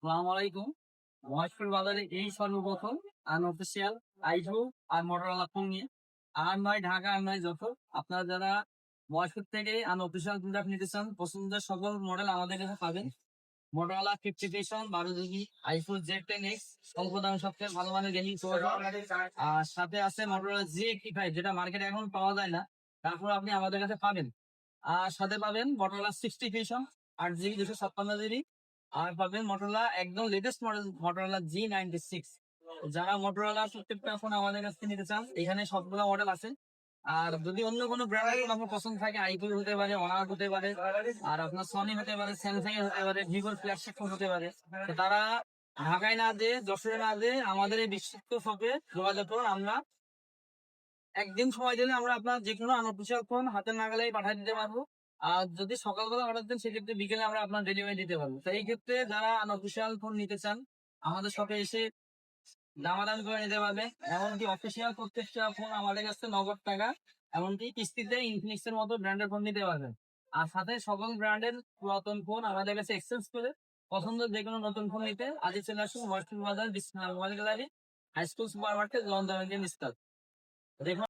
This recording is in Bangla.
আসসালামু আলাইকুম। মহেশপুর বাজারে এই সর্বপ্রথম আনঅফিসিয়াল আইফোন আর মোটরোলা ফোন নিয়ে আর নয় ঢাকা আর নয় যত আপনারা যারা মহেশপুর থেকে আনঅফিসিয়াল প্রোডাক্ট নিতে চান পছন্দের সকল মডেল আমাদের কাছে পাবেন। মোটরোলা 50 12 GB আইফোন Z10X স্বল্প দামে সবচেয়ে ভালো মানের গেমিং প্রসেসর আর সাথে আছে মোটরোলা Z85 যেটা মার্কেটে এখন পাওয়া যায় না, তারপর আপনি আমাদের কাছে পাবেন। আর সাথে পাবেন মোটরোলা 60 8 GB 256 GB আর পাবেন মোটরোলা একদম লেটেস্ট মডেল মোটরোলা G96। যারা মোটরোলা প্রত্যেকটা ফোন আমাদের কাছ থেকে নিতে চান এখানে সবগুলো মডেল আছে। আর যদি অন্য কোনো ব্র্যান্ডের ফোন আপনার পছন্দ থাকে আইফোন হতে পারে, অনার হতে পারে, আর আপনার সনি হতে পারে, স্যামসাং এর হতে পারে, ভিভোর ফ্ল্যাগশিপ ফোন হতে পারে, তো তারা ঢাকায় না যেয়ে যশোরে না যেয়ে আমাদের এই বিশ্বস্ত শপে যোগাযোগ করুন। আমরা একদিন সময় দিলে আমরা আপনার যে কোনো আনঅফিসিয়াল ফোন হাতের নাগালেই পাঠিয়ে দিতে পারবো। আর যদি সকালবেলা অর্ডার দেন সেক্ষেত্রে বিকেলে আমরা আপনার ডেলিভারি দিতে পারবো। তো এই ক্ষেত্রে যারা আনঅফিসিয়াল ফোন নিতে চান আমাদের শপে এসে দামাদামি করে নিতে পারবে। এমনকি অফিসিয়াল প্রত্যেকটা ফোন আমাদের কাছে নগদ টাকা, এমনকি কিস্তিতে ইনফিনিক্স এর মতো ব্র্যান্ডের ফোন নিতে পারবেন। আর সাথে সকল ব্র্যান্ডের পুরাতন ফোন আমাদের কাছে এক্সচেঞ্জ করে পছন্দ যে কোনো নতুন ফোন নিতে আজই চলে আসুন মহেশপুর বাজার Bismillah mobile gallery, high school super market, London Indian star. দেখুন